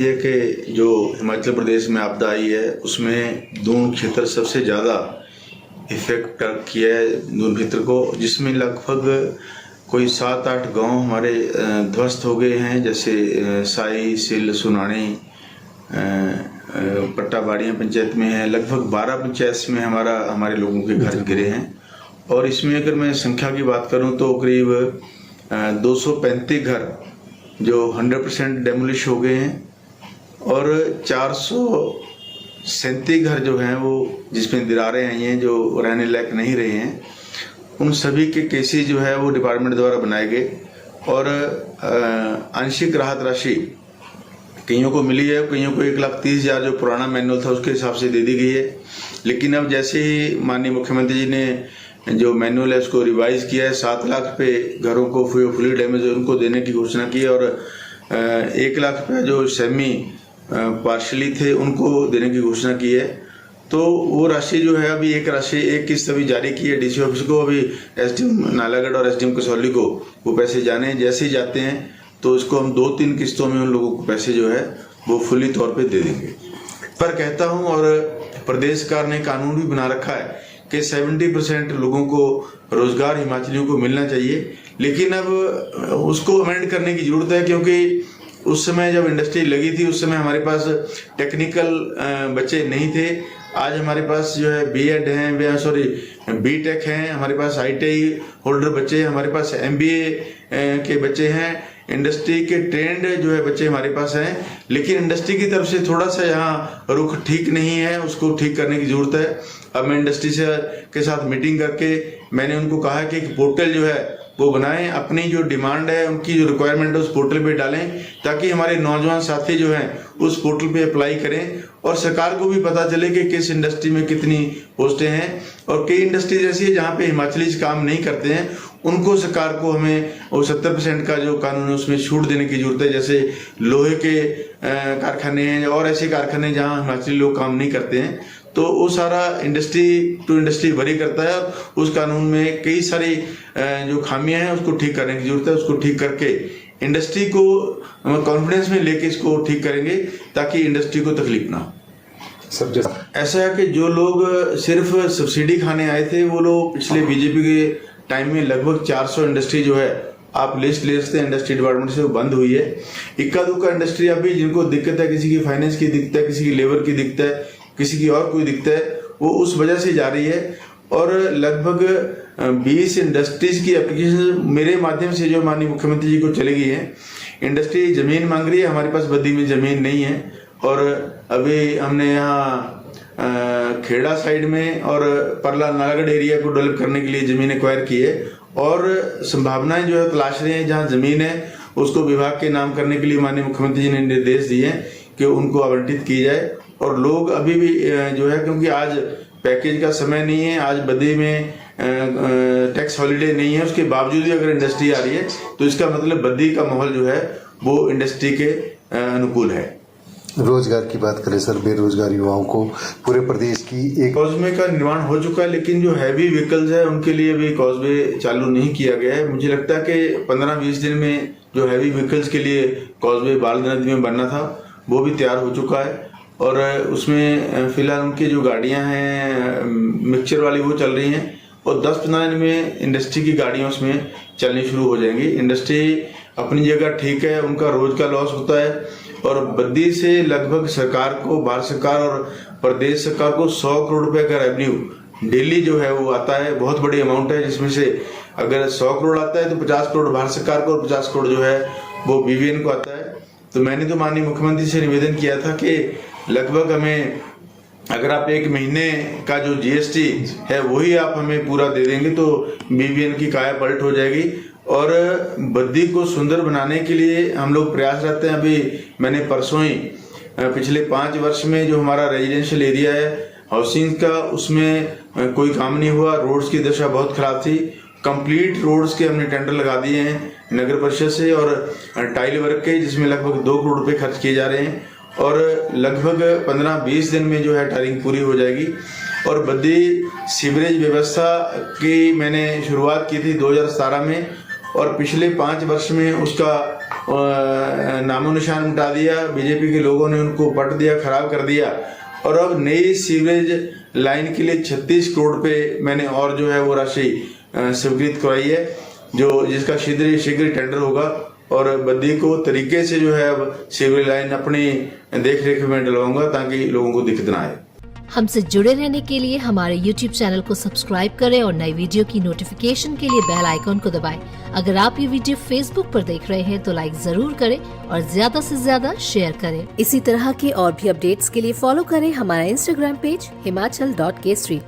ये कि जो हिमाचल प्रदेश में आपदा आई है उसमें दून क्षेत्र सबसे ज़्यादा इफेक्ट किया है दून क्षेत्र को, जिसमें लगभग कोई 7-8 गांव हमारे ध्वस्त हो गए हैं, जैसे साई, सिल, सुनानी, पट्टाबाड़ियाँ पंचायत में है। लगभग 12 पंचायत में हमारे लोगों के घर गिरे हैं। और इसमें अगर मैं संख्या की बात करूं तो करीब 235 घर जो 100% डेमोलिश हो गए हैं और 437 घर जो हैं वो जिसमें दरारें आई हैं, जो रहने लायक नहीं रहे हैं, उन सभी के केसेस जो है वो डिपार्टमेंट द्वारा बनाए गए और आंशिक राहत राशि कईयों को मिली है, कईयों को 1,30,000 जो पुराना मैनुअल था उसके हिसाब से दे दी गई है। लेकिन अब जैसे ही माननीय मुख्यमंत्री जी ने जो मैनुअल है उसको रिवाइज किया है, 7 लाख रुपये घरों को फुली डैमेज उनको देने की घोषणा की है और 1 लाख रुपये जो सेमी पार्शली थे उनको देने की घोषणा की है। तो वो राशि जो है अभी एक किस्त अभी जारी की है डीसी ऑफिस को, अभी एसडीएम नालागढ़ और एसडीएम कसौली को वो पैसे जाने जैसे ही जाते हैं तो इसको हम 2-3 किस्तों में उन लोगों को पैसे जो है वो फुली तौर पे दे देंगे। पर कहता हूं, और प्रदेश सरकार ने कानून भी बना रखा है कि 70% लोगों को रोजगार हिमाचलियों को मिलना चाहिए, लेकिन अब उसको अमेंड करने की जरूरत है, क्योंकि उस समय जब इंडस्ट्री लगी थी उस समय हमारे पास टेक्निकल बच्चे नहीं थे। आज हमारे पास जो है बीएड हैं, बीटेक हैं, हमारे पास आईटीआई होल्डर बच्चे, हमारे पास एमबीए के बच्चे हैं, इंडस्ट्री के ट्रेंड जो है बच्चे हमारे पास हैं। लेकिन इंडस्ट्री की तरफ से थोड़ा सा यहाँ रुख ठीक नहीं है, उसको ठीक करने की जरूरत है। अब मैं इंडस्ट्री के साथ मीटिंग करके मैंने उनको कहा कि एक पोर्टल जो है वो बनाएं, अपनी जो डिमांड है उनकी जो रिक्वायरमेंट है उस पोर्टल पे डालें, ताकि हमारे नौजवान साथी जो हैं उस पोर्टल पे अप्लाई करें और सरकार को भी पता चले कि किस इंडस्ट्री में कितनी पोस्टें हैं। और कई इंडस्ट्रीज ऐसी है जहाँ पे हिमाचली काम नहीं करते हैं, उनको सरकार को हमें वो 70% का जो कानून है उसमें छूट देने की जरूरत है। जैसे लोहे के कारखाने हैं और ऐसे कारखाने जहाँ हिमाचली लोग काम नहीं करते हैं, तो वो सारा इंडस्ट्री टू इंडस्ट्री वरी करता है। उस कानून में कई सारी जो खामियां हैं उसको ठीक करने की जरूरत है। उसको ठीक करके इंडस्ट्री को कॉन्फिडेंस में लेके इसको ठीक करेंगे ताकि इंडस्ट्री को तकलीफ ना हो। ऐसा है कि जो लोग सिर्फ सब्सिडी खाने आए थे वो लोग पिछले बीजेपी के टाइम में लगभग 400 इंडस्ट्री जो है आप लिस्ट ले सकते हैं इंडस्ट्री डिपार्टमेंट से, वो बंद हुई है। इक्का दुक्का इंडस्ट्री अभी जिनको दिक्कत है, किसी की फाइनेंस की दिक्कत है, किसी की लेबर की दिक्कत है, किसी की और कोई दिक्कत है, वो उस वजह से जा रही है। और लगभग 20 इंडस्ट्रीज की एप्लीकेशन मेरे माध्यम से जो माननीय मुख्यमंत्री जी को चली गई है। इंडस्ट्री जमीन मांग रही है, हमारे पास बद्दी में जमीन नहीं है और अभी हमने यहाँ खेड़ा साइड में और परला नालागढ़ एरिया को डेवलप करने के लिए जमीन एक्वायर की है और संभावनाएं जो है तलाश रहे हैं। जहाँ जमीन है उसको विभाग के नाम करने के लिए माननीय मुख्यमंत्री जी ने निर्देश दिए हैं कि उनको आवंटित की जाए। और लोग अभी भी जो है, क्योंकि आज पैकेज का समय नहीं है, आज बद्दी में टैक्स हॉलिडे नहीं है, उसके बावजूद भी अगर इंडस्ट्री आ रही है तो इसका मतलब बद्दी का माहौल जो है वो इंडस्ट्री के अनुकूल है। रोजगार की बात करें सर, बेरोजगार युवाओं को पूरे प्रदेश की एक कॉजवे का निर्माण हो चुका है, लेकिन जो हैवी व्हीकल्स है उनके लिए अभी कॉजवे चालू नहीं किया गया है। मुझे लगता है कि 15-20 दिन में जो हैवी व्हीकल्स के लिए कॉजवे बाल नदी में बनना था वो भी तैयार हो चुका है और उसमें फिलहाल उनकी जो गाड़ियां हैं मिक्सचर वाली वो चल रही हैं और 10-15 दिन में इंडस्ट्री की गाड़ियां उसमें चलनी शुरू हो जाएंगी। इंडस्ट्री अपनी जगह ठीक है, उनका रोज का लॉस होता है और बद्दी से लगभग सरकार को, भारत सरकार और प्रदेश सरकार को 100 करोड़ रुपए का रेवेन्यू डेली जो है वो आता है। बहुत बड़ी अमाउंट है, जिसमें से अगर 100 करोड़ आता है तो 50 करोड़ भारत सरकार को और 50 करोड़ जो है वो बीवीएन को आता है। तो मैंने तो माननीय मुख्यमंत्री से निवेदन किया था कि लगभग हमें, अगर आप 1 महीने का जो जीएसटी है वही आप हमें पूरा दे देंगे तो बीवीएन की काया पलट हो जाएगी। और बद्दी को सुंदर बनाने के लिए हम लोग प्रयासरत हैं। अभी मैंने परसों ही पिछले 5 वर्ष में जो हमारा रेजिडेंशियल एरिया है हाउसिंग का, उसमें कोई काम नहीं हुआ, रोड्स की दशा बहुत खराब थी। कंप्लीट रोड्स के हमने टेंडर लगा दिए हैं नगर परिषद से और टाइल वर्क के, जिसमें लगभग 2 करोड़ रुपए खर्च किए जा रहे हैं और लगभग 15-20 दिन में जो है टायरिंग पूरी हो जाएगी। और बद्दी सीवरेज व्यवस्था की मैंने शुरुआत की थी 2017 में और पिछले 5 वर्ष में उसका नामो निशान मिटा दिया। बीजेपी के लोगों ने उनको पट दिया, खराब कर दिया और अब नई सीवरेज लाइन के लिए 36 करोड़ पे मैंने और जो है वो राशि स्वीकृत करवाई है, जो जिसका शीघ्र टेंडर होगा और बद्दी को तरीके से जो है अब सीवरेज लाइन अपनी देख रेख में डलवाऊंगा ताकि लोगों को दिक्कत ना आए। हमसे जुड़े रहने के लिए हमारे YouTube चैनल को सब्सक्राइब करें और नई वीडियो की नोटिफिकेशन के लिए बेल आइकॉन को दबाएं। अगर आप ये वीडियो Facebook पर देख रहे हैं तो लाइक जरूर करें और ज्यादा से ज्यादा शेयर करें। इसी तरह के और भी अपडेट्स के लिए फॉलो करें हमारा Instagram पेज himachal.kesri।